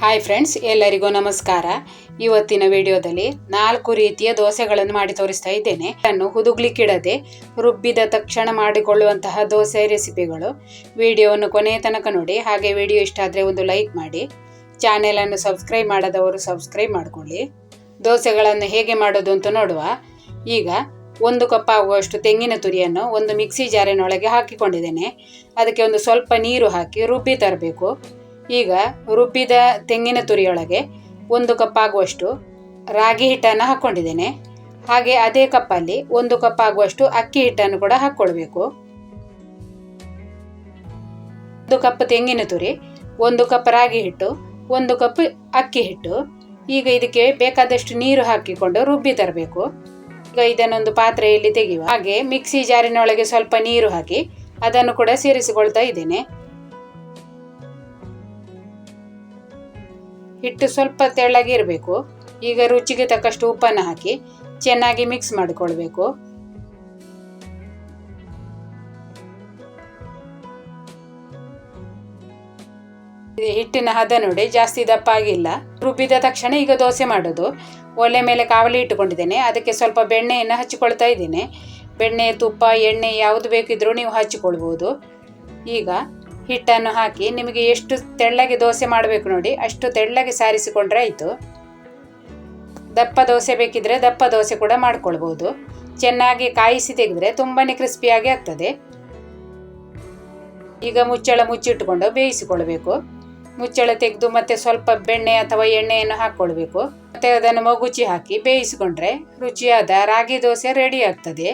Hi friends, ಎಲ್ಲರಿಗೂ ನಮಸ್ಕಾರ. ಇವತ್ತಿನ ವಿಡಿಯೋದಲ್ಲಿ 4 ರೀತಿಯ ದೋಸೆಗಳನ್ನು ಮಾಡಿ ತೋರಿಸ್ತಾ ಇದ್ದೇನೆ. ಇದನ್ನು ಹುದುಗ್ಲಿಕ್ಕಿಡದೆ ರುಬ್ಬಿದ ತಕ್ಷಣ ಮಾಡಿಕೊಳ್ಳುವಂತಹ ದೋಸೆ ರೆಸಿಪಿಗಳು. ವಿಡಿಯೋವನ್ನು ಕೊನೆಯ ತನಕ ನೋಡಿ. ಹಾಗೆ ವಿಡಿಯೋ ಇಷ್ಟ ಆದರೆ ಒಂದು ಲೈಕ್ ಮಾಡಿ. ಚಾನೆಲನ್ನು ಸಬ್ಸ್ಕ್ರೈಬ್ ಮಾಡದವರು ಸಬ್ಸ್ಕ್ರೈಬ್ ಮಾಡಿಕೊಳ್ಳಿ. ದೋಸೆಗಳನ್ನು ಹೇಗೆ ಮಾಡೋದು ಅಂತ ನೋಡುವ. ಈಗ 1 ಕಪ್ ಆಗುವಷ್ಟು ತೆಂಗಿನ ತುರಿಯನ್ನು ಒಂದು ಮಿಕ್ಸಿ ಜಾರಿನೊಳಗೆ ಹಾಕಿಕೊಂಡಿದ್ದೇನೆ. ಅದಕ್ಕೆ ಒಂದು ಸ್ವಲ್ಪ ನೀರು ಹಾಕಿ ರುಬ್ಬಿ ತರಬೇಕು. ಈಗ ರುಬ್ಬಿದ ತೆಂಗಿನ ತುರಿಯೊಳಗೆ 1 ಕಪ್ ಆಗುವಷ್ಟು ರಾಗಿ ಹಿಟ್ಟನ್ನು ಹಾಕ್ಕೊಂಡಿದ್ದೇನೆ. ಹಾಗೆ ಅದೇ ಕಪ್ಪಲ್ಲಿ 1 ಕಪ್ ಆಗುವಷ್ಟು ಅಕ್ಕಿ ಹಿಟ್ಟನ್ನು ಕೂಡ ಹಾಕ್ಕೊಳ್ಬೇಕು. 1 ಕಪ್ ತೆಂಗಿನ ತುರಿ, 1 ಕಪ್ ರಾಗಿ ಹಿಟ್ಟು, 1 ಕಪ್ ಅಕ್ಕಿ ಹಿಟ್ಟು. ಈಗ ಇದಕ್ಕೆ ಬೇಕಾದಷ್ಟು ನೀರು ಹಾಕಿಕೊಂಡು ರುಬ್ಬಿ ತರಬೇಕು. ಈಗ ಇದನ್ನೊಂದು ಪಾತ್ರೆಯಲ್ಲಿ ತೆಗೆಯುವ. ಹಾಗೆ ಮಿಕ್ಸಿ ಜಾರಿನೊಳಗೆ ಸ್ವಲ್ಪ ನೀರು ಹಾಕಿ ಅದನ್ನು ಕೂಡ ಸೇರಿಸಿಕೊಳ್ತಾ ಇದ್ದೇನೆ. ಹಿಟ್ಟು ಸ್ವಲ್ಪ ತೆಳ್ಳಗೆ ಇರಬೇಕು. ಈಗ ರುಚಿಗೆ ತಕ್ಕಷ್ಟು ಉಪ್ಪನ್ನು ಹಾಕಿ ಚೆನ್ನಾಗಿ ಮಿಕ್ಸ್ ಮಾಡಿಕೊಳ್ಬೇಕು. ಹಿಟ್ಟಿನ ಹದ ನೋಡಿ, ಜಾಸ್ತಿ ದಪ್ಪ ಆಗಿಲ್ಲ. ರುಬ್ಬಿದ ತಕ್ಷಣ ಈಗ ದೋಸೆ ಮಾಡೋದು. ಒಲೆ ಮೇಲೆ ಕಾವಲಿ ಇಟ್ಟುಕೊಂಡಿದ್ದೇನೆ. ಅದಕ್ಕೆ ಸ್ವಲ್ಪ ಬೆಣ್ಣೆಯನ್ನು ಹಚ್ಚಿಕೊಳ್ತಾ ಇದ್ದೇನೆ. ಬೆಣ್ಣೆ, ತುಪ್ಪ, ಎಣ್ಣೆ ಯಾವುದು ಬೇಕಿದ್ರೂ ನೀವು ಹಚ್ಚಿಕೊಳ್ಬೋದು. ಈಗ ಹಿಟ್ಟನ್ನು ಹಾಕಿ ನಿಮಗೆ ಎಷ್ಟು ತೆಳ್ಳಗೆ ದೋಸೆ ಮಾಡಬೇಕು ನೋಡಿ, ಅಷ್ಟು ತೆಳ್ಳಗೆ ಸಾರಿಸಿಕೊಂಡ್ರೆ ಆಯಿತು. ದಪ್ಪ ದೋಸೆ ಬೇಕಿದ್ರೆ ದಪ್ಪ ದೋಸೆ ಕೂಡ ಮಾಡ್ಕೊಳ್ಬೋದು. ಚೆನ್ನಾಗಿ ಕಾಯಿಸಿ ತೆಗೆದ್ರೆ ತುಂಬಾ ಕ್ರಿಸ್ಪಿಯಾಗಿ ಆಗ್ತದೆ. ಈಗ ಮುಚ್ಚಳ ಮುಚ್ಚಿಟ್ಟುಕೊಂಡು ಬೇಯಿಸಿಕೊಳ್ಬೇಕು. ಮುಚ್ಚಳ ತೆಗೆದು ಮತ್ತೆ ಸ್ವಲ್ಪ ಬೆಣ್ಣೆ ಅಥವಾ ಎಣ್ಣೆಯನ್ನು ಹಾಕ್ಕೊಳ್ಬೇಕು. ಮತ್ತೆ ಅದನ್ನು ಮಗುಚಿ ಹಾಕಿ ಬೇಯಿಸಿಕೊಂಡ್ರೆ ರುಚಿಯಾದ ರಾಗಿ ದೋಸೆ ರೆಡಿ ಆಗ್ತದೆ.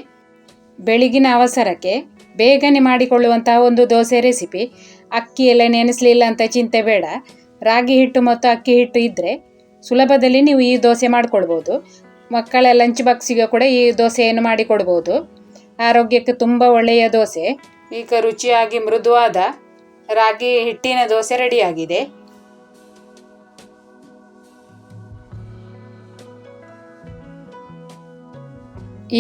ಬೆಳಗಿನ ಅವಸರಕ್ಕೆ ಬೇಗನೆ ಮಾಡಿಕೊಳ್ಳುವಂತಹ ಒಂದು ದೋಸೆ ರೆಸಿಪಿ. ಅಕ್ಕಿ ಎಲ್ಲ ನೆನೆಸಲಿಲ್ಲ ಅಂತ ಚಿಂತೆ ಬೇಡ. ರಾಗಿ ಹಿಟ್ಟು ಮತ್ತು ಅಕ್ಕಿ ಹಿಟ್ಟು ಇದ್ದರೆ ಸುಲಭದಲ್ಲಿ ನೀವು ಈ ದೋಸೆ ಮಾಡಿಕೊಳ್ಬೋದು. ಮಕ್ಕಳ ಲಂಚ್ ಬಾಕ್ಸಿಗೆ ಕೂಡ ಈ ದೋಸೆಯನ್ನು ಮಾಡಿಕೊಡ್ಬೋದು. ಆರೋಗ್ಯಕ್ಕೆ ತುಂಬ ಒಳ್ಳೆಯ ದೋಸೆ. ಈಗ ರುಚಿಯಾಗಿ ಮೃದುವಾದ ರಾಗಿ ಹಿಟ್ಟಿನ ದೋಸೆ ರೆಡಿಯಾಗಿದೆ.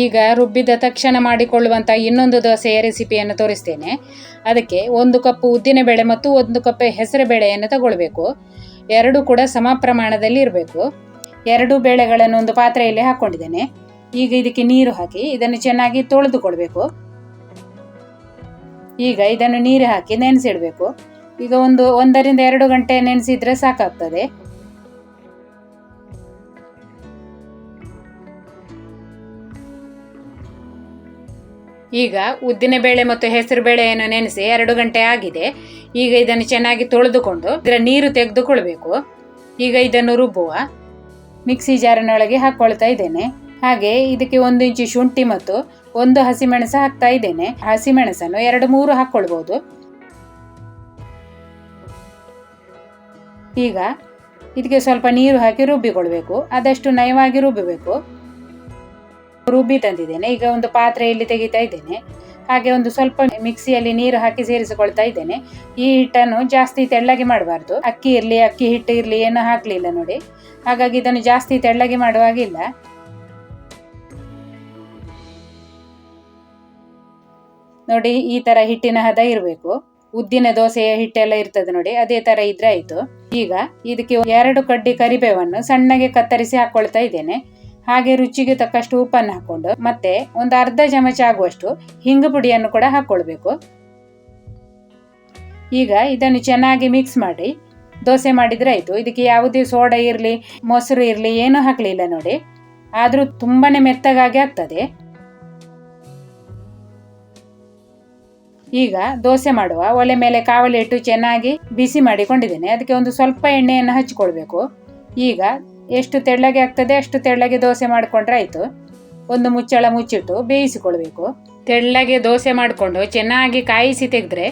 ಈಗ ರುಬ್ಬಿದ ತಕ್ಷಣ ಮಾಡಿಕೊಳ್ಳುವಂಥ ಇನ್ನೊಂದು ದೋಸೆಯ ರೆಸಿಪಿಯನ್ನು ತೋರಿಸ್ತೇನೆ. ಅದಕ್ಕೆ 1 ಕಪ್ ಉದ್ದಿನಬೇಳೆ ಮತ್ತು 1 ಕಪ್ ಹೆಸರುಬೇಳೆಯನ್ನು ತಗೊಳ್ಬೇಕು. 2 ಕೂಡ ಸಮ ಪ್ರಮಾಣದಲ್ಲಿ ಇರಬೇಕು. 2 ಬೇಳೆಗಳನ್ನು ಒಂದು ಪಾತ್ರೆಯಲ್ಲಿ ಹಾಕ್ಕೊಂಡಿದ್ದೇನೆ. ಈಗ ಇದಕ್ಕೆ ನೀರು ಹಾಕಿ ಇದನ್ನು ಚೆನ್ನಾಗಿ ತೊಳೆದುಕೊಳ್ಬೇಕು. ಈಗ ಇದನ್ನು ನೀರು ಹಾಕಿ ನೆನೆಸಿಡಬೇಕು. ಈಗ 1 ರಿಂದ 2 ಗಂಟೆ ನೆನೆಸಿದ್ರೆ ಸಾಕಾಗ್ತದೆ. ಈಗ ಉದ್ದಿನಬೇಳೆ ಮತ್ತು ಹೆಸರುಬೇಳೆಯನ್ನು ನೆನೆಸಿ 2 ಗಂಟೆ ಆಗಿದೆ. ಈಗ ಇದನ್ನು ಚೆನ್ನಾಗಿ ತೊಳೆದುಕೊಂಡು ಇದರ ನೀರು ತೆಗೆದುಕೊಳ್ಬೇಕು. ಈಗ ಇದನ್ನು ರುಬ್ಬುವ. ಮಿಕ್ಸಿ ಜಾರಿನೊಳಗೆ ಹಾಕ್ಕೊಳ್ತಾ ಇದ್ದೇನೆ. ಹಾಗೆ ಇದಕ್ಕೆ 1 ಇಂಚು ಶುಂಠಿ ಮತ್ತು 1 ಹಸಿಮೆಣಸು ಹಾಕ್ತಾ ಇದ್ದೇನೆ. ಹಸಿಮೆಣಸನ್ನು 2-3 ಹಾಕ್ಕೊಳ್ಬೋದು. ಈಗ ಇದಕ್ಕೆ ಸ್ವಲ್ಪ ನೀರು ಹಾಕಿ ರುಬ್ಬಿಕೊಳ್ಬೇಕು. ಆದಷ್ಟು ನಯವಾಗಿ ರುಬ್ಬಬೇಕು. ರುಬ್ಬಿ ತಂದಿದ್ದೇನೆ. ಈಗ ಒಂದು ಪಾತ್ರೆಯಲ್ಲಿ ತೆಗಿತಾ ಇದ್ದೇನೆ. ಹಾಗೆ ಒಂದು ಸ್ವಲ್ಪ ಮಿಕ್ಸಿಯಲ್ಲಿ ನೀರು ಹಾಕಿ ಸೇರಿಸಿಕೊಳ್ತಾ ಇದ್ದೇನೆ. ಈ ಹಿಟ್ಟನ್ನು ಜಾಸ್ತಿ ತೆಳ್ಳಗೆ ಮಾಡಬಾರ್ದು. ಅಕ್ಕಿ ಹಿಟ್ಟು ಇರಲಿ ಏನು ಹಾಕಲಿಲ್ಲ ನೋಡಿ. ಹಾಗಾಗಿ ಇದನ್ನು ಜಾಸ್ತಿ ತೆಳ್ಳಗೆ ಮಾಡುವಾಗಿಲ್ಲ. ನೋಡಿ, ಈ ತರ ಹಿಟ್ಟಿನ ಹದ ಇರಬೇಕು. ಉದ್ದಿನ ದೋಸೆಯ ಹಿಟ್ಟೆಲ್ಲ ಇರ್ತದೆ ನೋಡಿ, ಅದೇ ತರ ಇದ್ರೆ ಆಯ್ತು. ಈಗ ಇದಕ್ಕೆ 2 ಕಡ್ಡಿ ಕರಿಬೇವನ್ನು ಸಣ್ಣಗೆ ಕತ್ತರಿಸಿ ಹಾಕೊಳ್ತಾ ಇದ್ದೇನೆ. ಹಾಗೆ ರುಚಿಗೆ ತಕ್ಕಷ್ಟು ಉಪ್ಪನ್ನು ಹಾಕೊಂಡು ಮತ್ತೆ ಒಂದು ಅರ್ಧ ಚಮಚ ಆಗುವಷ್ಟು ಹಿಂಗು ಪುಡಿಯನ್ನು ಕೂಡ ಹಾಕ್ಕೊಳ್ಬೇಕು. ಈಗ ಇದನ್ನು ಚೆನ್ನಾಗಿ ಮಿಕ್ಸ್ ಮಾಡಿ ದೋಸೆ ಮಾಡಿದ್ರೆ ಆಯ್ತು. ಇದಕ್ಕೆ ಯಾವುದೇ ಸೋಡಾ ಇರಲಿ ಮೊಸರು ಇರಲಿ ಏನೂ ಹಾಕಲಿಲ್ಲ ನೋಡಿ. ಆದರೂ ತುಂಬಾನೇ ಮೆತ್ತಗಾಗಿ ಆಗ್ತದೆ. ಈಗ ದೋಸೆ ಮಾಡುವ. ಒಲೆ ಮೇಲೆ ಕಾವಲಿ ಇಟ್ಟು ಚೆನ್ನಾಗಿ ಬಿಸಿ ಮಾಡಿಕೊಂಡಿದ್ದೇನೆ. ಅದಕ್ಕೆ ಒಂದು ಸ್ವಲ್ಪ ಎಣ್ಣೆಯನ್ನು ಹಚ್ಕೊಳ್ಬೇಕು. ಈಗ ಎಷ್ಟು ತೆಳ್ಳಗೆ ಆಗ್ತದೆ ಅಷ್ಟು ತೆಳ್ಳಗೆ ದೋಸೆ ಮಾಡಿಕೊಂಡ್ರೆ ಆಯಿತು. ಒಂದು ಮುಚ್ಚಳ ಮುಚ್ಚಿಟ್ಟು ಬೇಯಿಸಿಕೊಳ್ಬೇಕು. ತೆಳ್ಳಗೆ ದೋಸೆ ಮಾಡಿಕೊಂಡು ಚೆನ್ನಾಗಿ ಕಾಯಿಸಿ ತೆಗೆದ್ರೆ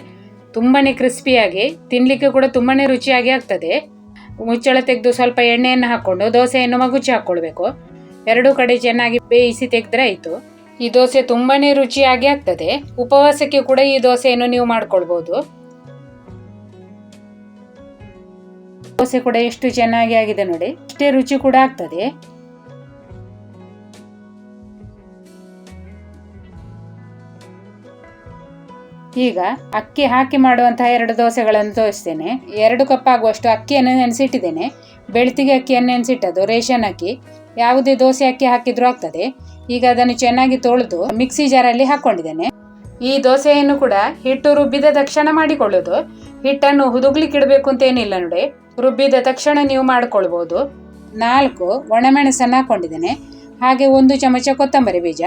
ತುಂಬಾ ಕ್ರಿಸ್ಪಿಯಾಗಿ ತಿನ್ನಲಿಕ್ಕೆ ಕೂಡ ತುಂಬಾ ರುಚಿಯಾಗಿ ಆಗ್ತದೆ. ಮುಚ್ಚಳ ತೆಗೆದು ಸ್ವಲ್ಪ ಎಣ್ಣೆಯನ್ನು ಹಾಕ್ಕೊಂಡು ದೋಸೆಯನ್ನು ಮಗುಚಿ ಹಾಕ್ಕೊಳ್ಬೇಕು. 2 ಕಡೆ ಚೆನ್ನಾಗಿ ಬೇಯಿಸಿ ತೆಗೆದ್ರೆ ಆಯಿತು. ಈ ದೋಸೆ ತುಂಬಾ ರುಚಿಯಾಗಿ ಆಗ್ತದೆ. ಉಪವಾಸಕ್ಕೆ ಕೂಡ ಈ ದೋಸೆಯನ್ನು ನೀವು ಮಾಡ್ಕೊಳ್ಬೋದು. ದೋಸೆ ಕೂಡ ಎಷ್ಟು ಚೆನ್ನಾಗಿ ಆಗಿದೆ ನೋಡಿ. ಅಷ್ಟೇ ರುಚಿ ಕೂಡ ಆಗ್ತದೆ. ಈಗ ಅಕ್ಕಿ ಹಾಕಿ ಮಾಡುವಂತಹ 2 ದೋಸೆಗಳನ್ನು ತೋರಿಸ್ತೇನೆ. 2 ಕಪ್ ಆಗುವಷ್ಟು ಅಕ್ಕಿಯನ್ನು ನೆನೆಸಿಟ್ಟಿದ್ದೇನೆ. ಬೆಳ್ತಿಗೆ ಅಕ್ಕಿಯನ್ನು ನೆನೆಸಿಟ್ಟದ್ದು, ರೇಷನ್ ಅಕ್ಕಿ. ಯಾವುದೇ ದೋಸೆ ಅಕ್ಕಿ ಹಾಕಿದ್ರೂ ಆಗ್ತದೆ. ಈಗ ಅದನ್ನು ಚೆನ್ನಾಗಿ ತೊಳೆದು ಮಿಕ್ಸಿ ಜಾರಲ್ಲಿ ಹಾಕೊಂಡಿದ್ದೇನೆ. ಈ ದೋಸೆಯನ್ನು ಕೂಡ ಹಿಟ್ಟು ರುಬ್ಬಿದ ತಕ್ಷಣ ಮಾಡಿಕೊಳ್ಳೋದು. ಹಿಟ್ಟನ್ನು ಹುದುಗ್ಲಿಕ್ಕೆ ಇಡಬೇಕು ಅಂತ ಏನಿಲ್ಲ ನೋಡಿ, ರುಬ್ಬಿದ ತಕ್ಷಣ ನೀವು ಮಾಡಿಕೊಳ್ಬೋದು. 4 ಒಣಮೆಣಸನ್ನು ಹಾಕೊಂಡಿದ್ದೇನೆ. ಹಾಗೆ 1 ಚಮಚ ಕೊತ್ತಂಬರಿ ಬೀಜ,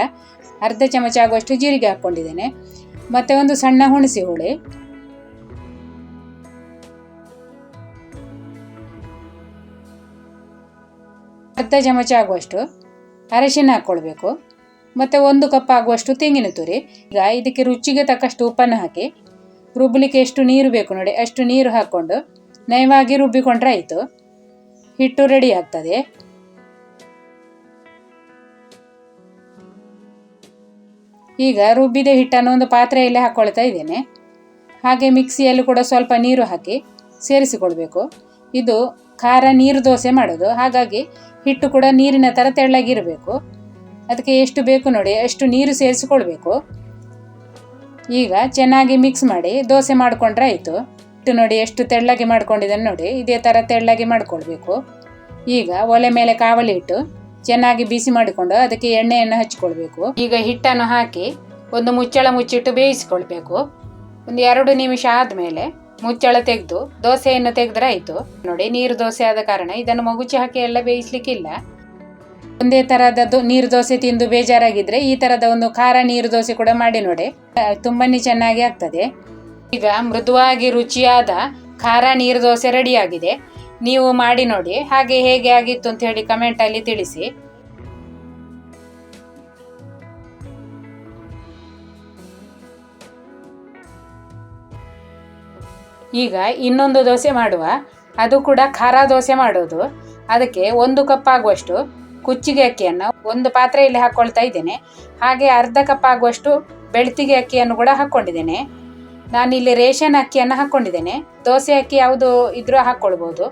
ಅರ್ಧ ಚಮಚ ಆಗುವಷ್ಟು ಜೀರಿಗೆ ಹಾಕ್ಕೊಂಡಿದ್ದೇನೆ. ಮತ್ತು 1 ಸಣ್ಣ ಹುಣಸೆ ಹುಳಿ, ಅರ್ಧ ಚಮಚ ಆಗುವಷ್ಟು ಅರಿಶಿನ ಹಾಕ್ಕೊಳ್ಬೇಕು. ಮತ್ತು 1 ಕಪ್ ಆಗುವಷ್ಟು ತೆಂಗಿನ ತುರಿ. ಈಗ ಇದಕ್ಕೆ ರುಚಿಗೆ ತಕ್ಕಷ್ಟು ಉಪ್ಪನ್ನು ಹಾಕಿ ರುಬ್ಬಲಿಕ್ಕೆ ಎಷ್ಟು ನೀರು ಬೇಕು ನೋಡಿ ಅಷ್ಟು ನೀರು ಹಾಕ್ಕೊಂಡು ನಯವಾಗಿ ರುಬ್ಬಿಕೊಂಡ್ರೆ ಆಯಿತು. ಹಿಟ್ಟು ರೆಡಿ ಆಗ್ತದೆ. ಈಗ ರುಬ್ಬಿದ ಹಿಟ್ಟನ್ನು ಒಂದು ಪಾತ್ರೆಯಲ್ಲಿ ಹಾಕ್ಕೊಳ್ತಾ ಇದ್ದೇನೆ. ಹಾಗೆ ಮಿಕ್ಸಿಯಲ್ಲಿ ಕೂಡ ಸ್ವಲ್ಪ ನೀರು ಹಾಕಿ ಸೇರಿಸಿಕೊಳ್ಬೇಕು. ಇದು ಖಾರ ನೀರು ದೋಸೆ ಮಾಡೋದು, ಹಾಗಾಗಿ ಹಿಟ್ಟು ಕೂಡ ನೀರಿನ ಥರ ತೆಳ್ಳಗಿರಬೇಕು. ಅದಕ್ಕೆ ಎಷ್ಟು ಬೇಕು ನೋಡಿ ಅಷ್ಟು ನೀರು ಸೇರಿಸಿಕೊಳ್ಬೇಕು. ಈಗ ಚೆನ್ನಾಗಿ ಮಿಕ್ಸ್ ಮಾಡಿ ದೋಸೆ ಮಾಡಿಕೊಂಡ್ರೆ ಆಯಿತು. ಹಿಟ್ಟು ನೋಡಿ ಎಷ್ಟು ತೆಳ್ಳಗೆ ಮಾಡ್ಕೊಂಡಿದ್ದಾನೆ ನೋಡಿ, ಇದೇ ಥರ ತೆಳ್ಳಗೆ ಮಾಡಿಕೊಳ್ಬೇಕು. ಈಗ ಒಲೆ ಮೇಲೆ ಕಾವಲಿ ಇಟ್ಟು ಚೆನ್ನಾಗಿ ಬಿಸಿ ಮಾಡಿಕೊಂಡು ಅದಕ್ಕೆ ಎಣ್ಣೆಯನ್ನು ಹಚ್ಕೊಳ್ಬೇಕು. ಈಗ ಹಿಟ್ಟನ್ನು ಹಾಕಿ ಒಂದು ಮುಚ್ಚಳ ಮುಚ್ಚಿಟ್ಟು ಬೇಯಿಸಿಕೊಳ್ಬೇಕು. ಒಂದು 2 ನಿಮಿಷ ಆದಮೇಲೆ ಮುಚ್ಚಳ ತೆಗೆದು ದೋಸೆಯನ್ನು ತೆಗೆದ್ರೆ ಆಯಿತು. ನೋಡಿ, ನೀರು ದೋಸೆ ಆದ ಕಾರಣ ಇದನ್ನು ಮಗುಚಿ ಹಾಕಿ ಎಲ್ಲ ಬೇಯಿಸ್ಲಿಕ್ಕಿಲ್ಲ. ಒಂದೇ ಥರದ ನೀರು ದೋಸೆ ತಿಂದು ಬೇಜಾರಾಗಿದ್ದರೆ ಈ ಥರದ ಒಂದು ಖಾರ ನೀರು ದೋಸೆ ಕೂಡ ಮಾಡಿ ನೋಡಿ, ತುಂಬಾ ಚೆನ್ನಾಗಿ ಆಗ್ತದೆ. ಈಗ ಮೃದುವಾಗಿ ರುಚಿಯಾದ ಖಾರ ನೀರು ದೋಸೆ ರೆಡಿಯಾಗಿದೆ. ನೀವು ಮಾಡಿ ನೋಡಿ, ಹಾಗೆ ಹೇಗೆ ಆಗಿತ್ತು ಅಂತ ಹೇಳಿ ಕಮೆಂಟಲ್ಲಿ ತಿಳಿಸಿ. ಈಗ ಇನ್ನೊಂದು ದೋಸೆ ಮಾಡುವ, ಅದು ಕೂಡ ಖಾರ ದೋಸೆ ಮಾಡೋದು. ಅದಕ್ಕೆ 1 ಕಪ್ ಆಗುವಷ್ಟು ಕುಚ್ಚಿಗೆ ಅಕ್ಕಿಯನ್ನು ಒಂದು ಪಾತ್ರೆಯಲ್ಲಿ ಹಾಕ್ಕೊಳ್ತಾ ಇದ್ದೇನೆ. ಹಾಗೆ ಅರ್ಧ ಕಪ್ ಆಗುವಷ್ಟು ಬೆಳ್ತಿಗೆ ಅಕ್ಕಿಯನ್ನು ಕೂಡ ಹಾಕ್ಕೊಂಡಿದ್ದೇನೆ. ನಾನಿಲ್ಲಿ ರೇಷನ್ ಅಕ್ಕಿಯನ್ನು ಹಾಕ್ಕೊಂಡಿದ್ದೇನೆ. ದೋಸೆ ಅಕ್ಕಿ ಯಾವುದು ಇದ್ರೂ ಹಾಕ್ಕೊಳ್ಬೋದು.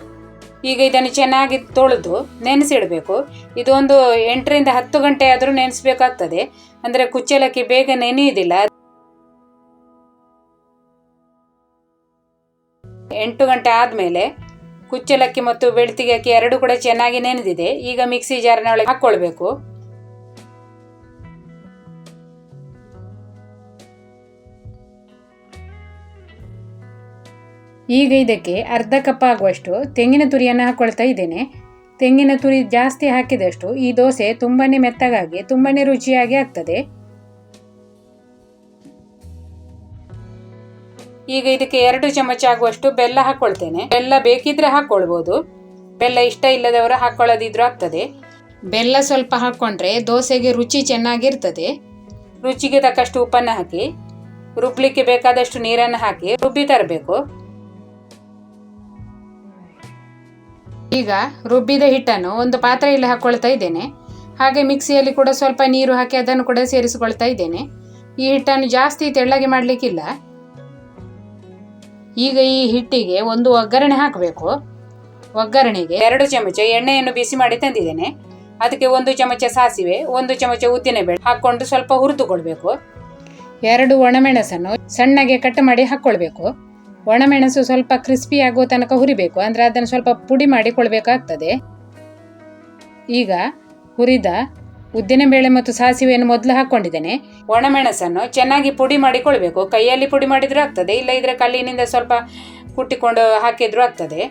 ಈಗ ಇದನ್ನು ಚೆನ್ನಾಗಿ ತೊಳೆದು ನೆನೆಸಿಡಬೇಕು. ಇದು ಒಂದು 8 ರಿಂದ 10 ಗಂಟೆ ಆದರೂ ನೆನೆಸಬೇಕಾಗ್ತದೆ. ಅಂದರೆ ಕುಚ್ಚಲಕ್ಕಿ ಬೇಗ ನೆನೆಯುವುದಿಲ್ಲ. 8 ಗಂಟೆ ಆದಮೇಲೆ ಕುಚ್ಚಲಕ್ಕಿ ಮತ್ತು ಬೆಳ್ತಿಗೆ ಅಕ್ಕಿ 2 ಕೂಡ ಚೆನ್ನಾಗಿ ನೆನೆದಿದೆ. ಈಗ ಮಿಕ್ಸಿ ಜಾರ್ನ ಒಳಗೆ ಹಾಕ್ಕೊಳ್ಬೇಕು. ಈಗ ಇದಕ್ಕೆ ಅರ್ಧ ಕಪ್ ಆಗುವಷ್ಟು ತೆಂಗಿನ ತುರಿಯನ್ನು ಹಾಕ್ಕೊಳ್ತಾ ಇದ್ದೇನೆ. ತೆಂಗಿನ ತುರಿ ಜಾಸ್ತಿ ಹಾಕಿದಷ್ಟು ಈ ದೋಸೆ ತುಂಬಾ ಮೆತ್ತಗಾಗಿ ತುಂಬಾ ರುಚಿಯಾಗಿ ಆಗ್ತದೆ. ಈಗ ಇದಕ್ಕೆ 2 ಚಮಚ ಆಗುವಷ್ಟು ಬೆಲ್ಲ ಹಾಕ್ಕೊಳ್ತೇನೆ. ಬೆಲ್ಲ ಬೇಕಿದ್ರೆ ಹಾಕ್ಕೊಳ್ಬೋದು, ಬೆಲ್ಲ ಇಷ್ಟ ಇಲ್ಲದವರು ಹಾಕ್ಕೊಳ್ಳೋದಿದ್ರೂ ಆಗ್ತದೆ. ಬೆಲ್ಲ ಸ್ವಲ್ಪ ಹಾಕ್ಕೊಂಡ್ರೆ ದೋಸೆಗೆ ರುಚಿ ಚೆನ್ನಾಗಿರ್ತದೆ. ರುಚಿಗೆ ತಕ್ಕಷ್ಟು ಉಪ್ಪನ್ನು ಹಾಕಿ ರುಬ್ಲಿಕ್ಕೆ ಬೇಕಾದಷ್ಟು ನೀರನ್ನು ಹಾಕಿ ರುಬ್ಬಿ ತರಬೇಕು. ಈಗ ರುಬ್ಬಿದ ಹಿಟ್ಟನ್ನು ಒಂದು ಪಾತ್ರೆಯಲ್ಲಿ ಹಾಕ್ಕೊಳ್ತಾ ಇದ್ದೇನೆ. ಹಾಗೆ ಮಿಕ್ಸಿಯಲ್ಲಿ ಕೂಡ ಸ್ವಲ್ಪ ನೀರು ಹಾಕಿ ಅದನ್ನು ಕೂಡ ಸೇರಿಸಿಕೊಳ್ತಾ ಇದ್ದೇನೆ. ಈ ಹಿಟ್ಟನ್ನು ಜಾಸ್ತಿ ತೆಳ್ಳಗೆ ಮಾಡಲಿಕ್ಕಿಲ್ಲ. ಈಗ ಈ ಹಿಟ್ಟಿಗೆ ಒಂದು ಒಗ್ಗರಣೆ ಹಾಕಬೇಕು. ಒಗ್ಗರಣೆಗೆ 2 ಚಮಚ ಎಣ್ಣೆಯನ್ನು ಬಿಸಿ ಮಾಡಿ ತಂದಿದ್ದೇನೆ. ಅದಕ್ಕೆ 1 ಚಮಚ ಸಾಸಿವೆ, 1 ಚಮಚ ಉದ್ದಿನಬೇಳೆ ಹಾಕ್ಕೊಂಡು ಸ್ವಲ್ಪ ಹುರಿದುಕೊಳ್ಬೇಕು. 2 ಒಣಮೆಣಸನ್ನು ಸಣ್ಣಗೆ ಕಟ್ ಮಾಡಿ ಹಾಕ್ಕೊಳ್ಬೇಕು. ಒಣಮೆಣಸು ಸ್ವಲ್ಪ ಕ್ರಿಸ್ಪಿ ಆಗುವ ತನಕ ಹುರಿಬೇಕು, ಅಂದರೆ ಅದನ್ನು ಸ್ವಲ್ಪ ಪುಡಿ ಮಾಡಿಕೊಳ್ಬೇಕಾಗ್ತದೆ. ಈಗ ಹುರಿದ ಉದ್ದಿನಬೇಳೆ ಮತ್ತು ಸಾಸಿವೆಯನ್ನು ಮೊದಲು ಹಾಕ್ಕೊಂಡಿದ್ದೇನೆ. ಒಣಮೆಣಸನ್ನು ಚೆನ್ನಾಗಿ ಪುಡಿ ಮಾಡಿಕೊಳ್ಬೇಕು. ಕೈಯಲ್ಲಿ ಪುಡಿ ಮಾಡಿದರೂ ಆಗ್ತದೆ, ಇಲ್ಲ ಇದ್ರೆ ಕಲ್ಲಿನಿಂದ ಸ್ವಲ್ಪ ಕುಟ್ಟಿಕೊಂಡು ಹಾಕಿದ್ರೂ ಆಗ್ತದೆ.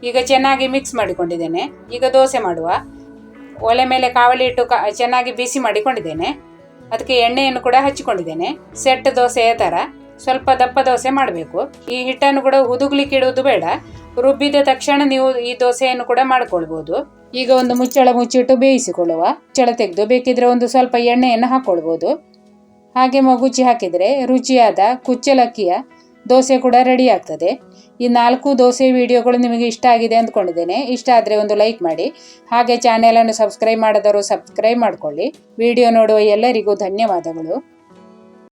ಈಗ ಚೆನ್ನಾಗಿ ಮಿಕ್ಸ್ ಮಾಡಿಕೊಂಡಿದ್ದೇನೆ. ಈಗ ದೋಸೆ ಮಾಡುವ. ಒಲೆ ಮೇಲೆ ಕಾವಲಿ ಇಟ್ಟು ಚೆನ್ನಾಗಿ ಬಿಸಿ ಮಾಡಿಕೊಂಡಿದ್ದೇನೆ. ಅದಕ್ಕೆ ಎಣ್ಣೆಯನ್ನು ಕೂಡ ಹಚ್ಚಿಕೊಂಡಿದ್ದೇನೆ. ಸೆಟ್ ದೋಸೆಯ ಥರ ಸ್ವಲ್ಪ ದಪ್ಪ ದೋಸೆ ಮಾಡಬೇಕು. ಈ ಹಿಟ್ಟನ್ನು ಕೂಡ ಹುದುಗ್ಲಿಕ್ಕೆ ಇಡುವುದು ಬೇಡ. ರುಬ್ಬಿದ ತಕ್ಷಣ ನೀವು ಈ ದೋಸೆಯನ್ನು ಕೂಡ ಮಾಡ್ಕೊಳ್ಬೋದು. ಈಗ ಒಂದು ಮುಚ್ಚಳ ಮುಚ್ಚಿಟ್ಟು ಬೇಯಿಸಿಕೊಳ್ಳುವ. ಮುಚ್ಚಳ ತೆಗೆದು ಬೇಕಿದ್ರೆ ಒಂದು ಸ್ವಲ್ಪ ಎಣ್ಣೆಯನ್ನು ಹಾಕ್ಕೊಳ್ಬೋದು. ಹಾಗೆ ಮಗುಚಿ ಹಾಕಿದರೆ ರುಚಿಯಾದ ಕುಚ್ಚಲಕ್ಕಿಯ ದೋಸೆ ಕೂಡ ರೆಡಿ ಆಗ್ತದೆ. ಈ 4 ದೋಸೆ ವಿಡಿಯೋಗಳು ನಿಮಗೆ ಇಷ್ಟ ಆಗಿದೆ ಅಂದ್ಕೊಂಡಿದ್ದೇನೆ. ಇಷ್ಟ ಆದರೆ ಒಂದು ಲೈಕ್ ಮಾಡಿ. ಹಾಗೆ ಚಾನೆಲನ್ನು ಸಬ್ಸ್ಕ್ರೈಬ್ ಮಾಡದವರು ಸಬ್ಸ್ಕ್ರೈಬ್ ಮಾಡಿಕೊಳ್ಳಿ. ವಿಡಿಯೋ ನೋಡುವ ಎಲ್ಲರಿಗೂ ಧನ್ಯವಾದಗಳು.